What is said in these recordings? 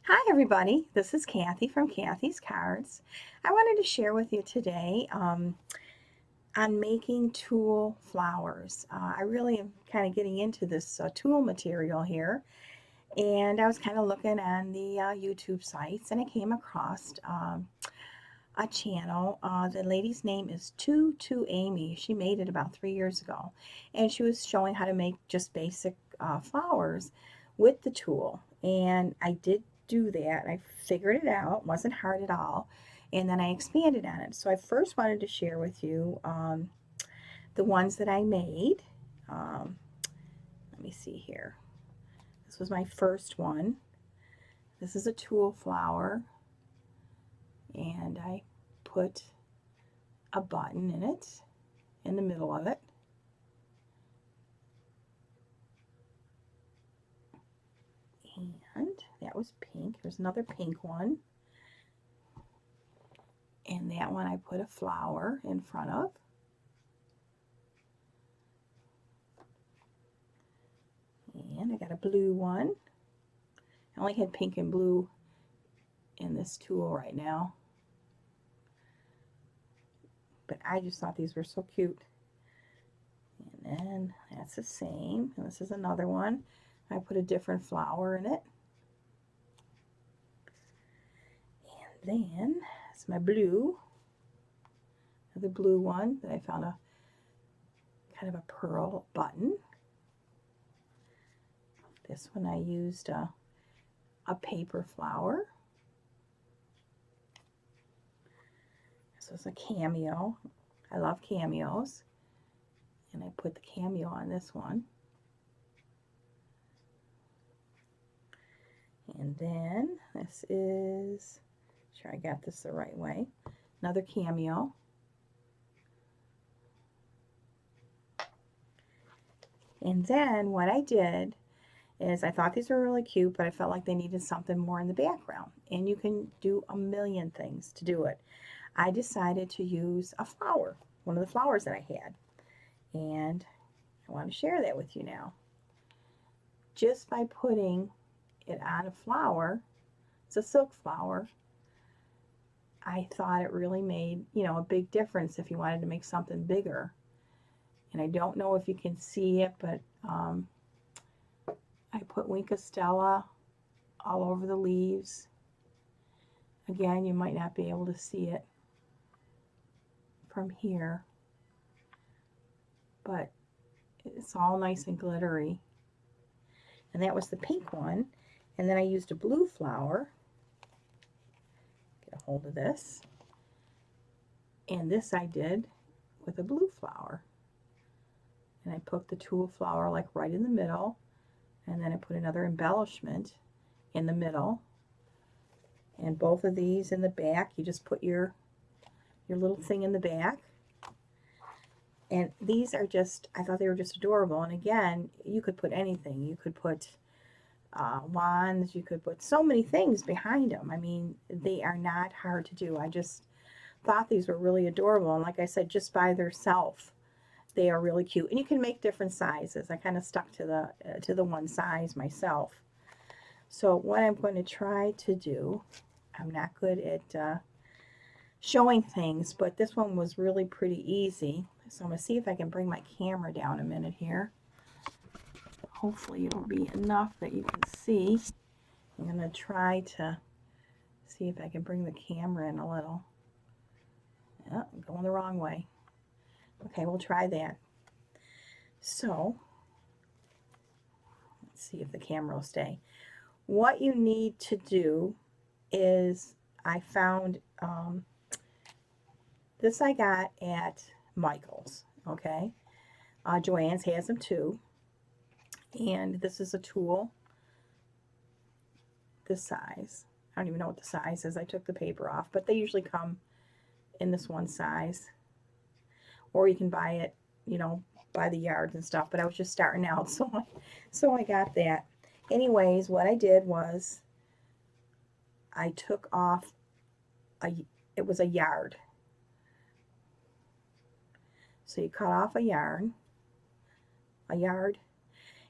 Hi everybody, this is Kathy from Kathy's Cards. I wanted to share with you today on making tulle flowers. I really am kind of getting into this tulle material here, and I was kind of looking on the YouTube sites, and I came across a channel. The lady's name is Amy. She made it about 3 years ago, and she was showing how to make just basic flowers with the tulle. And I did do that. I figured it out. It wasn't hard at all. And then I expanded on it. So I first wanted to share with you the ones that I made. Um, Let me see here. This was my first one. This is a tulle flower, and I put a button in it, in the middle of it. And that was pink. There's another pink one. And that one I put a flower in front of. And I got a blue one. I only had pink and blue in this tulle right now, but I just thought these were so cute. And then that's the same. And this is another one. I put a different flower in it. And then it's my blue. The blue one that I found a kind of a pearl button. This one I used a paper flower. This was a cameo. I love cameos. And I put the cameo on this one. And then this is, sure I got this the right way, another cameo. And then what I did is I thought these were really cute, but I felt like they needed something more in the background. And you can do a million things to do it. I decided to use a flower, one of the flowers that I had. And I want to share that with you now. Just by putting it on a flower, it's a silk flower, I thought it really made, a big difference if you wanted to make something bigger. And I don't know if you can see it, but I put Wink Stella all over the leaves. Again, you might not be able to see it from here, but it's all nice and glittery. And that was the pink one. And then I used a blue flower. Get a hold of this. And this I did with a blue flower. And I put the tulle flower like right in the middle. And then I put another embellishment in the middle. And both of these in the back, you just put your little thing in the back. And these are just, I thought they were just adorable. And again, you could put anything. You could put wands, you could put so many things behind them. I mean, they are not hard to do. I just thought these were really adorable. And like I said, just by themselves, they are really cute. And you can make different sizes. I kind of stuck to the one size myself. So what I'm going to try to do, I'm not good at showing things, but this one was really pretty easy. So I'm going to see if I can bring my camera down a minute here. Hopefully it'll be enough that you can see. I'm going to try to see if I can bring the camera in a little. Yeah, I'm going the wrong way. Okay, we'll try that. So, let's see if the camera will stay. What you need to do is, I found this I got at Michael's, okay? Joann's has them too. And this is a tulle, this size. I don't even know what the size is. I took the paper off, but they usually come in this one size. Or you can buy it, by the yards and stuff. But I was just starting out, so I got that. Anyways, what I did was I took off it was a yard. So you cut off a yard,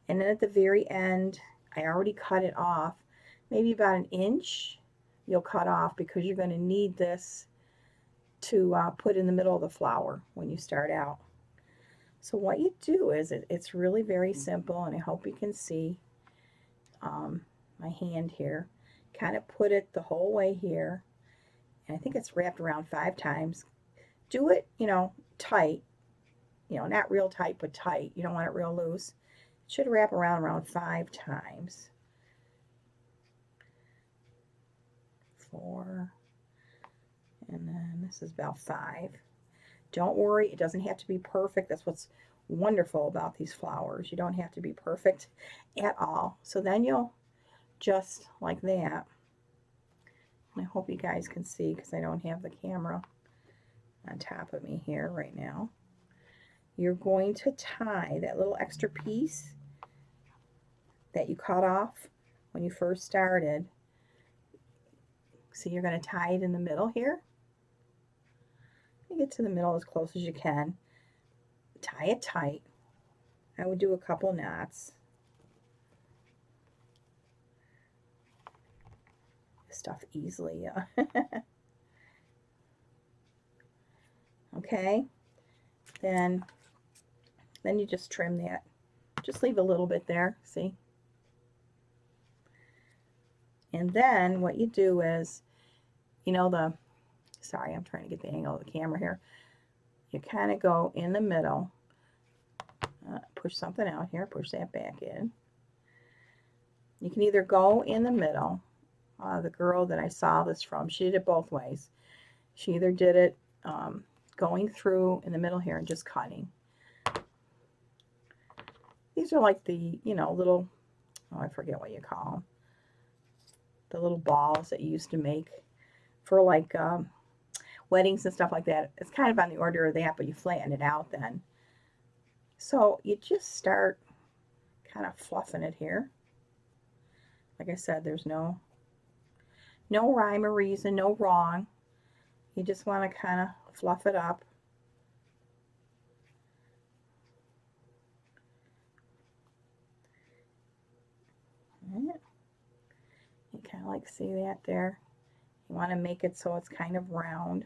and then at the very end, I already cut it off maybe about 1 inch, you'll cut off because you're going to need this to put in the middle of the flower when you start out. So what you do is, it's really very simple, and I hope you can see my hand here. Kind of put it the whole way here, and I think it's wrapped around 5 times. Do it, tight, not real tight, but tight. You don't want it real loose. It should wrap around 5 times. 4, and then this is about 5. Don't worry, it doesn't have to be perfect. That's what's wonderful about these flowers. You don't have to be perfect at all. So then you'll just like that. I hope you guys can see because I don't have the camera on top of me here right now. You're going to tie that little extra piece that you cut off when you first started. See, you're going to tie it in the middle here. You get to the middle as close as you can. Tie it tight. I would do a couple knots. Stuff easily. Okay. Then you just trim that. Just leave a little bit there. See? And then what you do is, sorry, I'm trying to get the angle of the camera here. You kind of go in the middle. Push something out here. Push that back in. You can either go in the middle. The girl that I saw this from, she did it both ways. She either did it going through in the middle here and just cutting. These are like the, little, I forget what you call them. The little balls that you used to make for like weddings and stuff like that. It's kind of on the order of that, but you flatten it out then. So you just start kind of fluffing it here. Like I said, there's no rhyme or reason, no wrong. You just want to kind of fluff it up. You kind of like see that there. You want to make it so it's kind of round.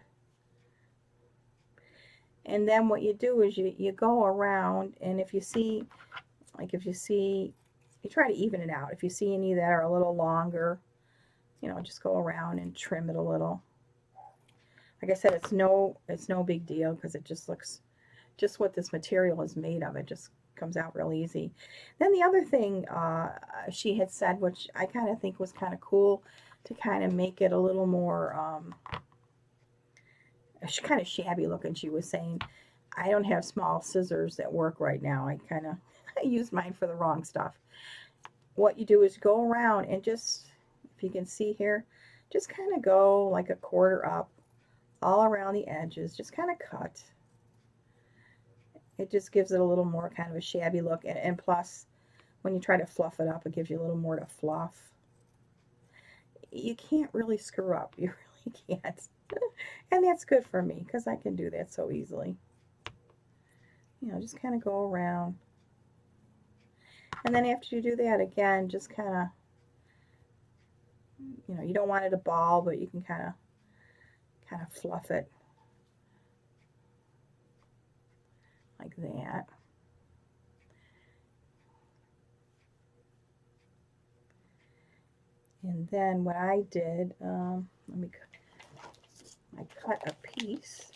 And then what you do is you go around, and if you see, you try to even it out. If you see any that are a little longer, just go around and trim it a little. Like I said, it's no big deal because it just looks, just what this material is made of. It just comes out real easy. Then the other thing she had said, which I kind of think was kind of cool, to kind of make it a little more kind of shabby looking. She was saying, I don't have small scissors that work right now. I use mine for the wrong stuff. What you do is go around and just, if you can see here, just kind of go like a quarter up all around the edges. Just kind of cut. It just gives it a little more kind of a shabby look, and plus when you try to fluff it up, it gives you a little more to fluff. You can't really screw up. You really can't. And that's good for me because I can do that so easily. Just kind of go around. And then after you do that, again, just kind of, you don't want it a ball, but you can kind of fluff it like that. And then what I did, I cut a piece.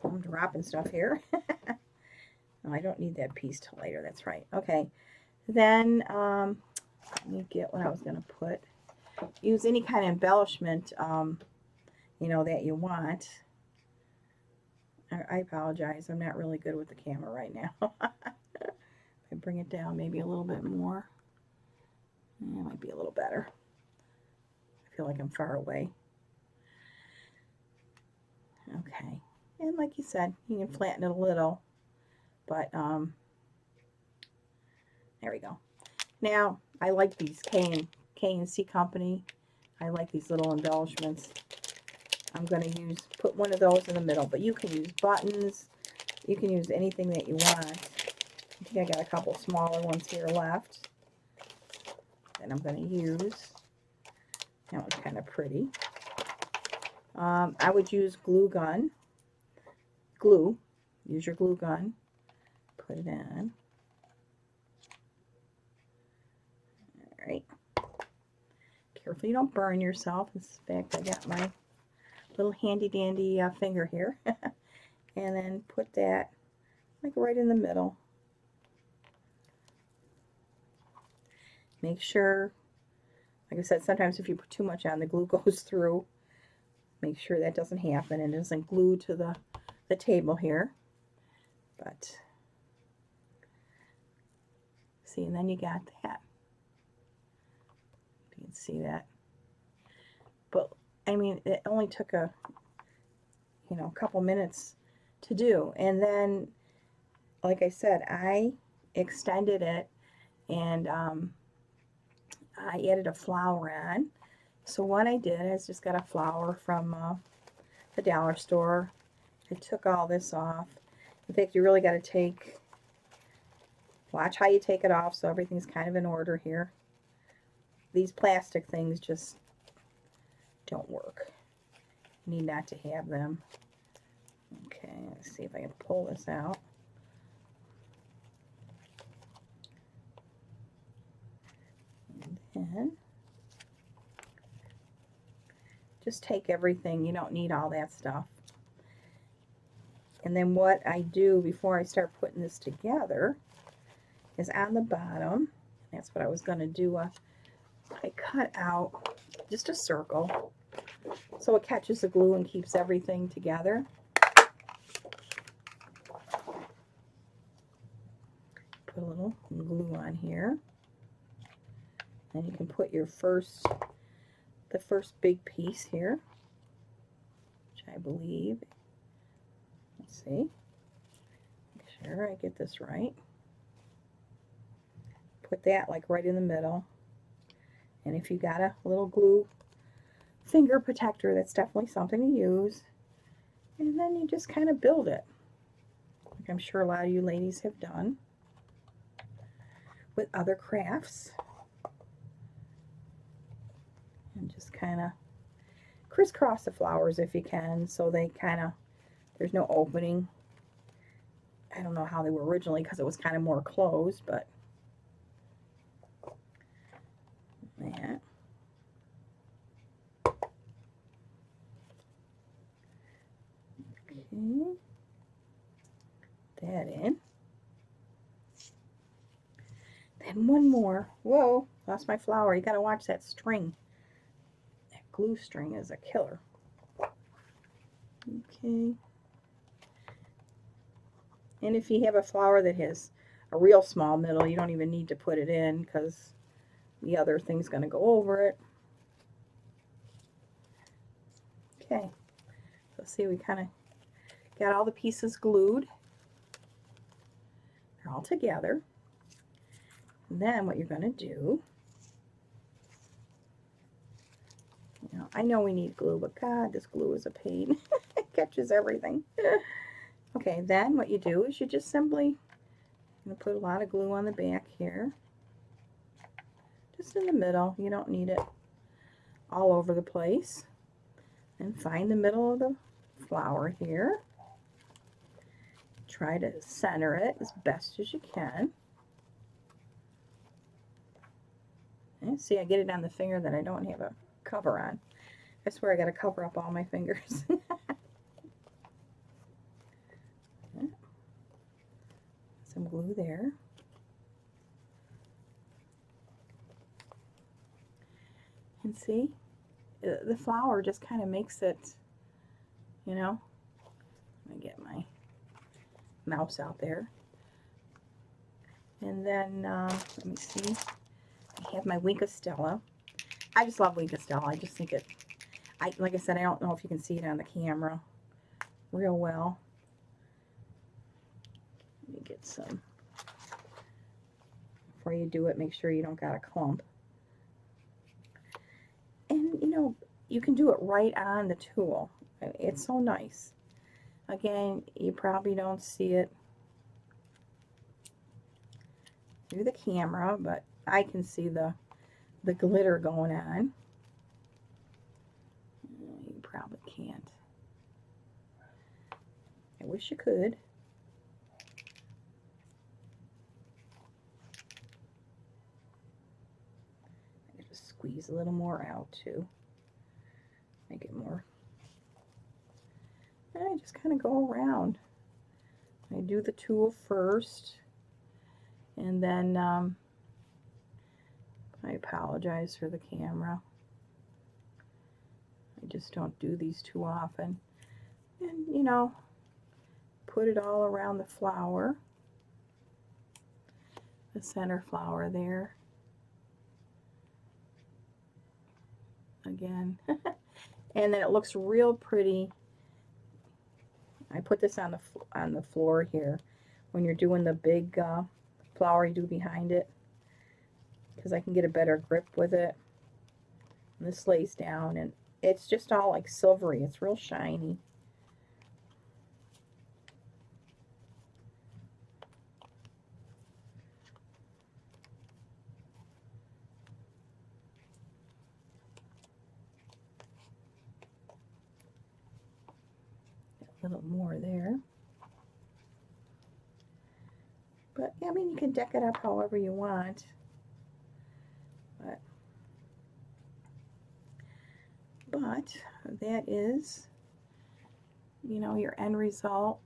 I'm dropping stuff here. No, I don't need that piece till later. That's right. Okay. Then let me get what I was going to put. Use any kind of embellishment, that you want. I apologize. I'm not really good with the camera right now. I bring it down maybe a little bit more. It might be a little better. I feel like I'm far away. Okay. And like you said, you can flatten it a little. But, there we go. Now, I like these K&C Company. I like these little embellishments. I'm going to put one of those in the middle. But you can use buttons. You can use anything that you want. You see I got a couple smaller ones here left that I'm going to use. That one's kind of pretty. I would use glue gun. Glue. Use your glue gun. Put it in. Alright. Careful you don't burn yourself. In fact, I got my little handy dandy finger here. And then put that like right in the middle. Make sure, like I said, sometimes if you put too much on, the glue goes through. Make sure that doesn't happen and isn't glued to the table here. But see, and then you got that. You can see that. But I mean, it only took a couple minutes to do. And then, like I said, I extended it and I added a flower on. So what I did is just got a flower from the dollar store. I took all this off. In fact, you really got to watch how you take it off so everything's kind of in order here. These plastic things just don't work. You need not to have them. Okay, let's see if I can pull this out. And then just take everything. You don't need all that stuff. And then what I do before I start putting this together is on the bottom, that's what I was going to do, I cut out just a circle so it catches the glue and keeps everything together. Put a little glue on here. And you can put your the first big piece here, which I believe, let's see, make sure I get this right. Put that like right in the middle. And if you got a little glue finger protector, that's definitely something to use. And then you just kind of build it, like I'm sure a lot of you ladies have done with other crafts. And just kind of crisscross the flowers if you can, so they kind of, there's no opening. I don't know how they were originally because it was kind of more closed, but that. Okay. That in. Then one more. Whoa, lost my flower. You gotta watch that string. That glue string is a killer. Okay. And if you have a flower that has a real small middle, you don't even need to put it in because the other thing's going to go over it. Okay. So see, we kind of got all the pieces glued. They're all together. And then what you're going to do, I know we need glue, but God, this glue is a pain. It catches everything. Okay, then what you do is you just simply put a lot of glue on the back here. Just in the middle. You don't need it all over the place. And find the middle of the flower here. Try to center it as best as you can. And see, I get it on the finger that I don't have a cover on. I swear I got to cover up all my fingers. Some glue there. And see, the flower just kind of makes it, Let me get my mouse out there. And then, let me see, I have my Wink of Stella. I just love Wink of Stella. I just think like I said, I don't know if you can see it on the camera real well. Let me get some. Before you do it, make sure you don't got a clump. And, you can do it right on the tool. It's so nice. Again, you probably don't see it through the camera, but I can see the glitter going on. You probably can't. I wish you could. I just squeeze a little more out too. Make it more. And I just kind of go around. I do the tulle first, and then I apologize for the camera. I just don't do these too often. And, you know, put it all around the flower, the center flower there. Again. And then it looks real pretty. I put this on the floor here when you're doing the big flower you do behind it, because I can get a better grip with it. And this lays down, and it's just all like silvery. It's real shiny. A little more there. But, I mean, you can deck it up however you want. But that is, you know, your end result.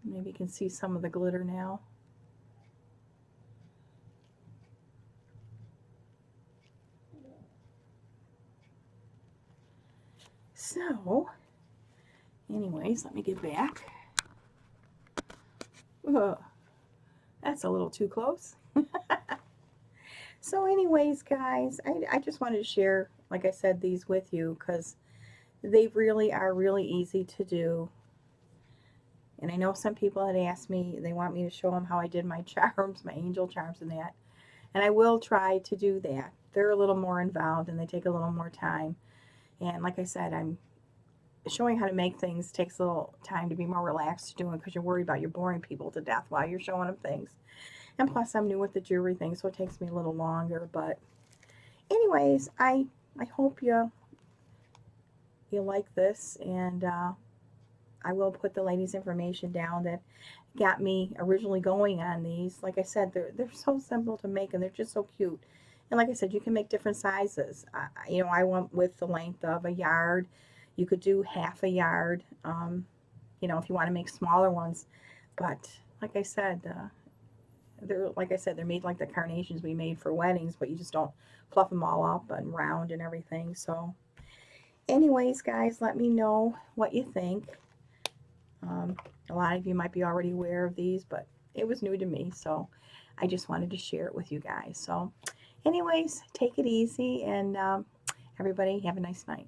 Maybe you can see some of the glitter now. So, anyways, let me get back. Ugh, that's a little too close. So anyways, guys, I just wanted to share, like I said, these with you because they really are really easy to do. And I know some people had asked me, they want me to show them how I did my charms, my angel charms and that. And I will try to do that. They're a little more involved and they take a little more time. And like I said, I'm showing how to make things takes a little time to be more relaxed doing because you're worried about you're boring people to death while you're showing them things. And plus I'm new with the jewelry thing, so it takes me a little longer. But anyways, I hope you like this, and I will put the lady's information down that got me originally going on these. Like I said, they're so simple to make and they're just so cute. And like I said, you can make different sizes. You know, I went with the length of a yard. You could do half a yard, you know, if you want to make smaller ones. But like I said, they're made like the carnations we made for weddings, but you just don't fluff them all up and round and everything. So anyways, guys, let me know what you think. A lot of you might be already aware of these, but it was new to me, so I just wanted to share it with you guys. So anyways, take it easy, and everybody have a nice night.